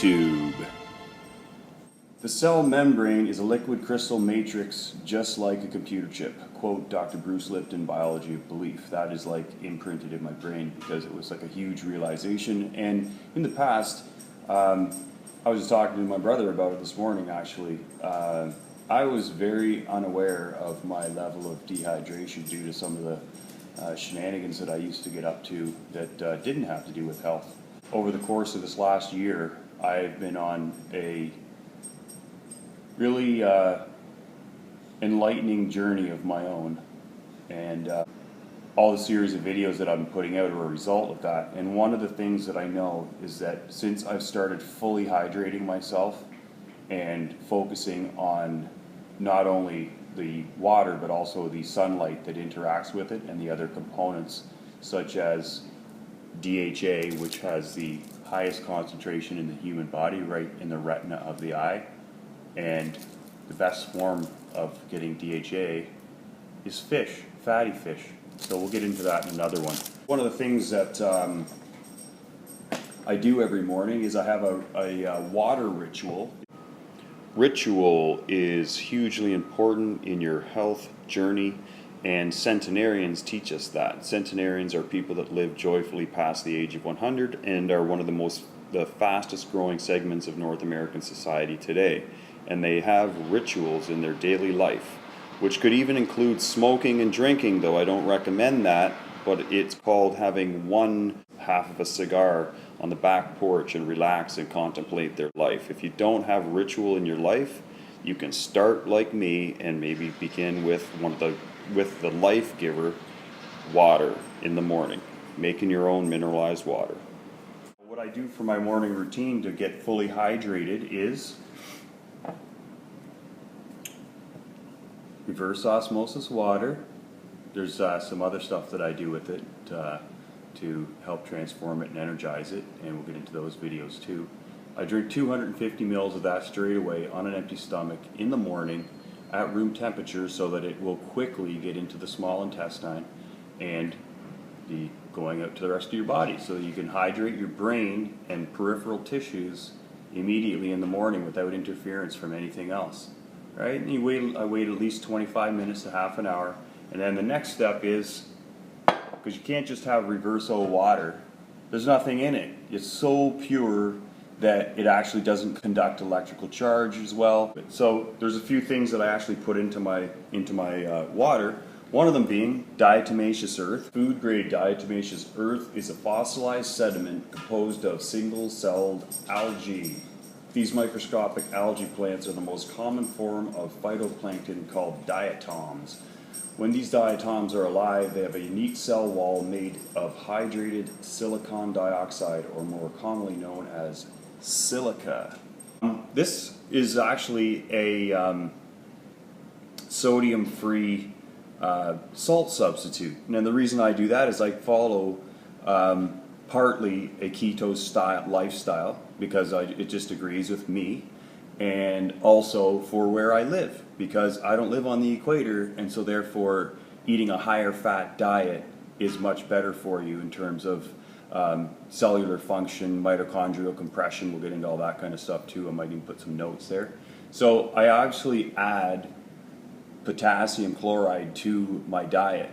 YouTube. The cell membrane is a liquid crystal matrix just like a computer chip. Quote Dr. Bruce Lipton, Biology of Belief. That is like imprinted in my brain because it was like a huge realization. And in the past, I was just talking to my brother about it this morning actually. I was very unaware of my level of dehydration due to some of the shenanigans that I used to get up to that didn't have to do with health. Over the course of this last year, I've been on a really enlightening journey of my own, and all the series of videos that I've been putting out are a result of that. And one of the things that I know is that since I've started fully hydrating myself and focusing on not only the water but also the sunlight that interacts with it and the other components such as DHA, which has the highest concentration in the human body right in the retina of the eye, and the best form of getting DHA is fish, fatty fish. So we'll get into that in another one. One of the things that I do every morning is I have a water ritual. Ritual is hugely important in your health journey, and centenarians teach us that. Centenarians are people that live joyfully past the age of 100 and are one of the fastest growing segments of North American society today. And they have rituals in their daily life, which could even include smoking and drinking, though I don't recommend that, but it's called having one half of a cigar on the back porch and relax and contemplate their life. If you don't have ritual in your life, you can start like me and maybe begin with the life giver, water in the morning, making your own mineralized water. What I do for my morning routine to get fully hydrated is reverse osmosis water. There's some other stuff that I do with it to help transform it and energize it, and we'll get into those videos too. I drink 250 mils of that straight away on an empty stomach in the morning at room temperature so that it will quickly get into the small intestine and be going out to the rest of your body, so that you can hydrate your brain and peripheral tissues immediately in the morning without interference from anything else. Right? And I wait at least 25 minutes to half an hour, and then the next step is, because you can't just have reverso water, there's nothing in it. It's so pure that it actually doesn't conduct electrical charge as well. So there's a few things that I actually put into my water. One of them being diatomaceous earth. Food grade diatomaceous earth is a fossilized sediment composed of single-celled algae. These microscopic algae plants are the most common form of phytoplankton called diatoms. When these diatoms are alive, they have a unique cell wall made of hydrated silicon dioxide, or more commonly known as silica. This is actually a sodium-free salt substitute. And the reason I do that is I follow partly a keto lifestyle because it just agrees with me, and also for where I live, because I don't live on the equator, and so therefore eating a higher fat diet is much better for you in terms of cellular function, mitochondrial compression. We'll get into all that kind of stuff too. I might even put some notes there. So I actually add potassium chloride to my diet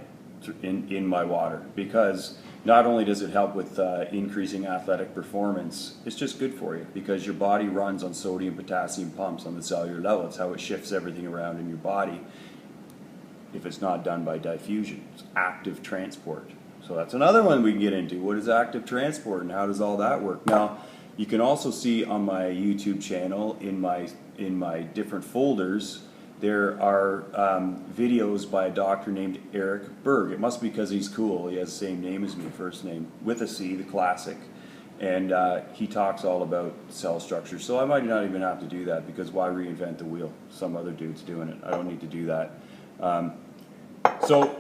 in my water, because not only does it help with increasing athletic performance, it's just good for you because your body runs on sodium potassium pumps on the cellular level. It's how it shifts everything around in your body if it's not done by diffusion. It's active transport. So that's another one we can get into. What is active transport and how does all that work? Now, you can also see on my YouTube channel in my different folders, there are videos by a doctor named Eric Berg. It must be because he's cool. He has the same name as me, first name, with a C, the classic. And he talks all about cell structure. So I might not even have to do that, because why reinvent the wheel? Some other dude's doing it. I don't need to do that. So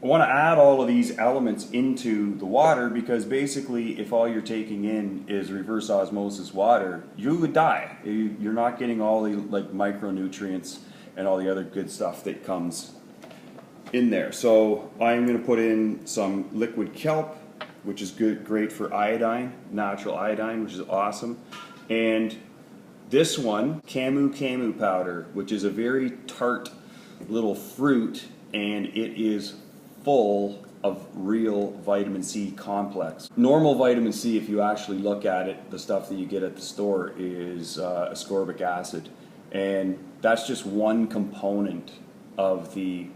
I want to add all of these elements into the water, because basically if all you're taking in is reverse osmosis water, you would die. You're not getting all the micronutrients and all the other good stuff that comes in there. So I'm going to put in some liquid kelp, which is great for iodine, natural iodine, which is awesome. And this one, camu powder, which is a very tart little fruit, and it is full of real vitamin C complex. Normal vitamin C, if you actually look at it, the stuff that you get at the store is ascorbic acid, and that's just one component of the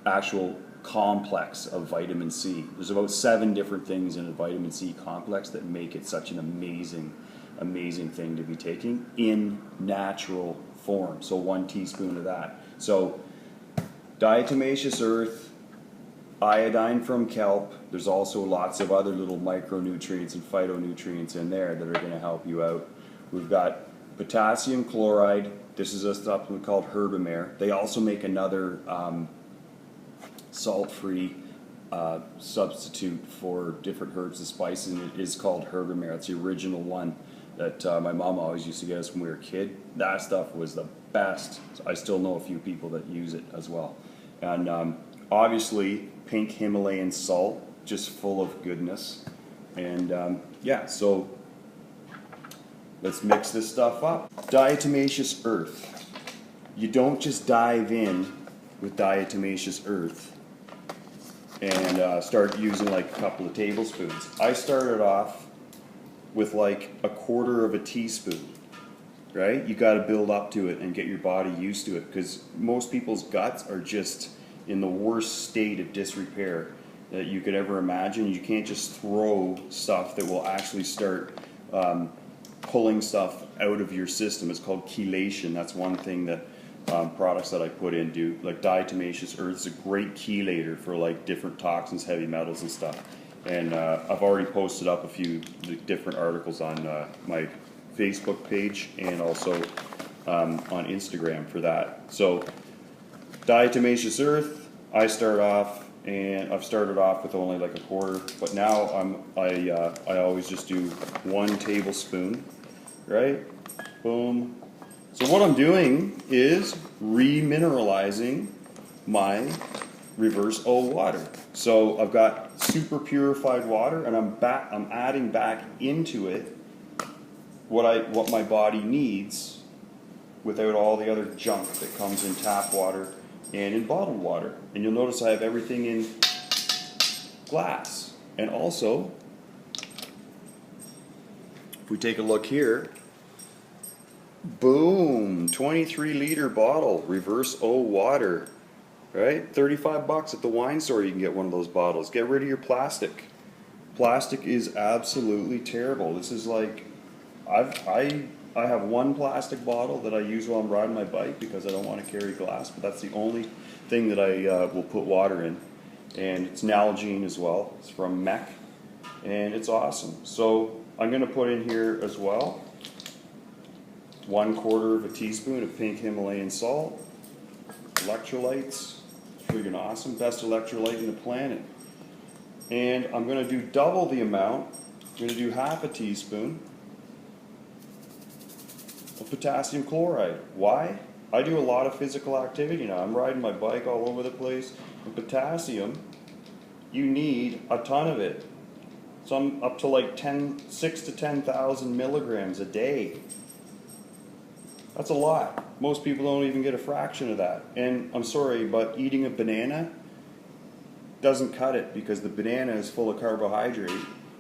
actual complex of vitamin C. There's about 7 different things in a vitamin C complex that make it such an amazing thing to be taking in natural form. So 1 teaspoon of that. So diatomaceous earth, iodine from kelp. There's also lots of other little micronutrients and phytonutrients in there that are going to help you out. We've got potassium chloride. This is a supplement called Herbamare. They also make another salt-free substitute for different herbs and spices, and it is called Herbamare. It's the original one that my mom always used to get us when we were a kid. That stuff was the best. I still know a few people that use it as well. And obviously, pink Himalayan salt, just full of goodness. And yeah, so let's mix this stuff up. Diatomaceous earth. You don't just dive in with diatomaceous earth and start using like a couple of tablespoons. I started off with like a quarter of a teaspoon, right? You got to build up to it and get your body used to it, because most people's guts are just in the worst state of disrepair that you could ever imagine. You can't just throw stuff that will actually start pulling stuff out of your system. It's called chelation. That's one thing that products that I put in do. Like diatomaceous earth is a great chelator for like different toxins, heavy metals and stuff. And I've already posted up a few different articles on my Facebook page and also on Instagram for that. So diatomaceous earth, I've started off with only like a quarter, but now I always just do 1 tablespoon, right? Boom. So what I'm doing is remineralizing my reverse O water. So I've got super purified water, and I'm adding back into it what my body needs without all the other junk that comes in tap water and in bottled water. And you'll notice I have everything in glass. And also, if we take a look here, boom, 23-liter bottle, reverse O water. Right? $35 at the wine store you can get one of those bottles. Get rid of your plastic. Plastic is absolutely terrible. This is like, I have 1 plastic bottle that I use while I'm riding my bike because I don't want to carry glass, but that's the only thing that I will put water in. And it's Nalgene as well. It's from Mech, and it's awesome. So I'm going to put in here as well 1/4 of a teaspoon of pink Himalayan salt, electrolytes. Freaking awesome, best electrolyte in the planet. And I'm going to do double the amount. I'm going to do 1/2 teaspoon of potassium chloride. Why? I do a lot of physical activity now. I'm riding my bike all over the place. And potassium, you need a ton of it. So I'm up to like 6 to 10,000 milligrams a day. That's a lot. Most people don't even get a fraction of that. And I'm sorry, but eating a banana doesn't cut it, because the banana is full of carbohydrate,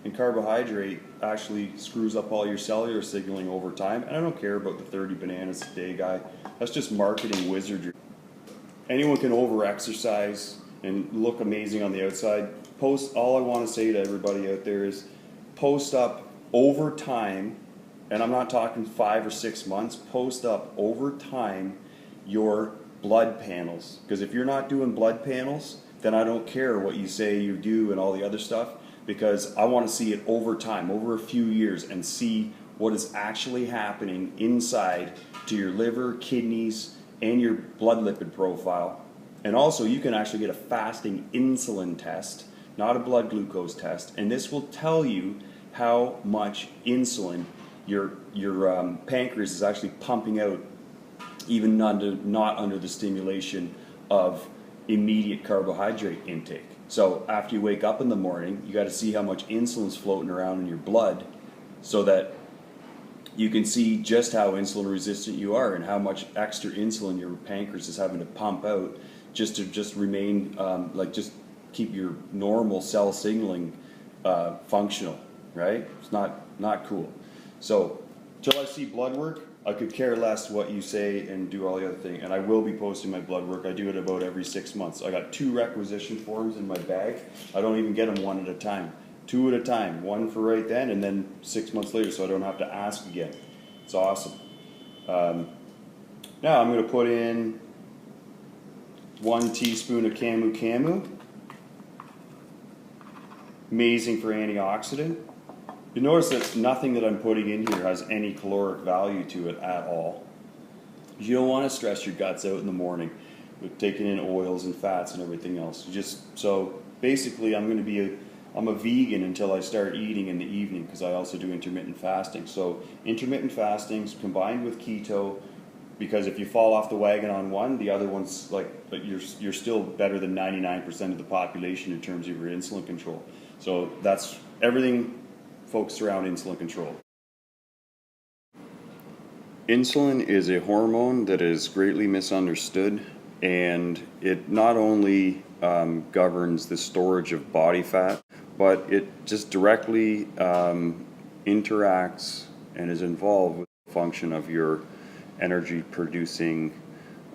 and carbohydrate actually screws up all your cellular signaling over time. And I don't care about the 30 bananas a day guy. That's just marketing wizardry. Anyone can over-exercise and look amazing on the outside. All I want to say to everybody out there is post up over time. And I'm not talking 5 or 6 months, post up over time your blood panels. Because if you're not doing blood panels, then I don't care what you say you do and all the other stuff, because I want to see it over time, over a few years, and see what is actually happening inside to your liver, kidneys, and your blood lipid profile. And also, you can actually get a fasting insulin test, not a blood glucose test, and this will tell you how much insulin your pancreas is actually pumping out, even not under the stimulation of immediate carbohydrate intake. So after you wake up in the morning, you got to see how much insulin's floating around in your blood, so that you can see just how insulin resistant you are and how much extra insulin your pancreas is having to pump out just to remain just keep your normal cell signaling functional, right? It's not cool. So till I see blood work, I could care less what you say and do all the other thing. And I will be posting my blood work. I do it about every 6 months. I got 2 requisition forms in my bag. I don't even get them one at a time. 2 at a time. One for right then, and then 6 months later, so I don't have to ask again. It's awesome. Now I'm going to put in 1 teaspoon of camu. Amazing for antioxidant. You notice that nothing that I'm putting in here has any caloric value to it at all. You don't want to stress your guts out in the morning with taking in oils and fats and everything else. So basically I'm a vegan until I start eating in the evening, because I also do intermittent fasting. So intermittent fasting combined with keto, because if you fall off the wagon on one, the other one's you're still better than 99% of the population in terms of your insulin control. So that's everything focused around insulin control. Insulin is a hormone that is greatly misunderstood, and it not only governs the storage of body fat, but it just directly interacts and is involved with the function of your energy producing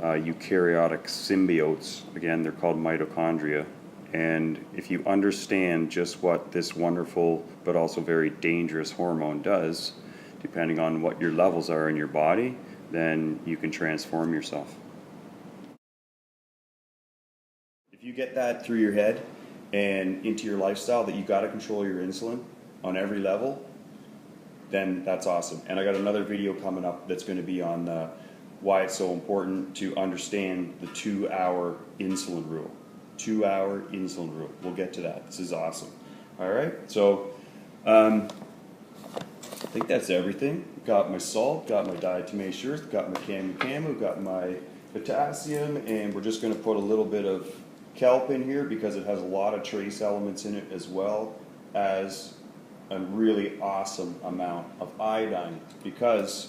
eukaryotic symbiotes. Again, they're called mitochondria. And if you understand just what this wonderful but also very dangerous hormone does, depending on what your levels are in your body, then you can transform yourself. If you get that through your head and into your lifestyle, that you got to control your insulin on every level, then that's awesome. And I got another video coming up that's going to be on why it's so important to understand the 2-hour insulin rule. 2-hour insulin rule. We'll get to that. This is awesome. All right. So I think that's everything. Got my salt, got my diatomaceous, got my camu, got my potassium, and we're just going to put a little bit of kelp in here because it has a lot of trace elements in it, as well as a really awesome amount of iodine, because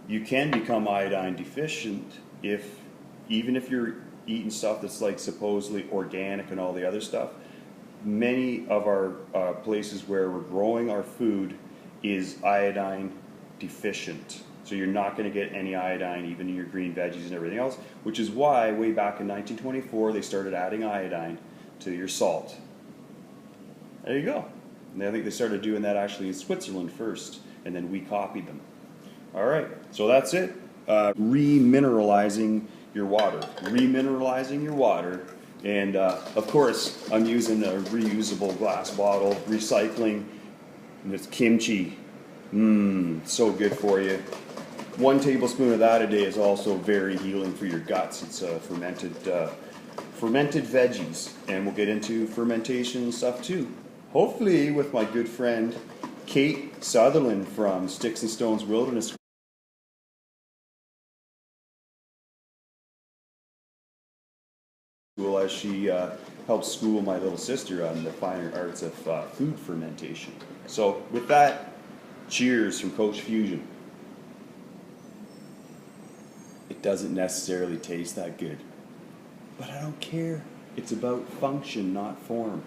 you can become iodine deficient even if you're eating stuff that's like supposedly organic and all the other stuff. Many of our places where we're growing our food is iodine deficient. So you're not going to get any iodine even in your green veggies and everything else, which is why way back in 1924 they started adding iodine to your salt. There you go. And I think they started doing that actually in Switzerland first, and then we copied them. All right, so that's it. Remineralizing your water. Remineralizing your water. And of course, I'm using a reusable glass bottle, recycling, and it's kimchi. So good for you. 1 tablespoon of that a day is also very healing for your guts. It's fermented veggies, and we'll get into fermentation and stuff too. Hopefully with my good friend Kate Sutherland from Sticks and Stones Wilderness School, as she helps school my little sister on the finer arts of food fermentation. So with that, cheers from Coach Fusion. It doesn't necessarily taste that good, but I don't care. It's about function, not form.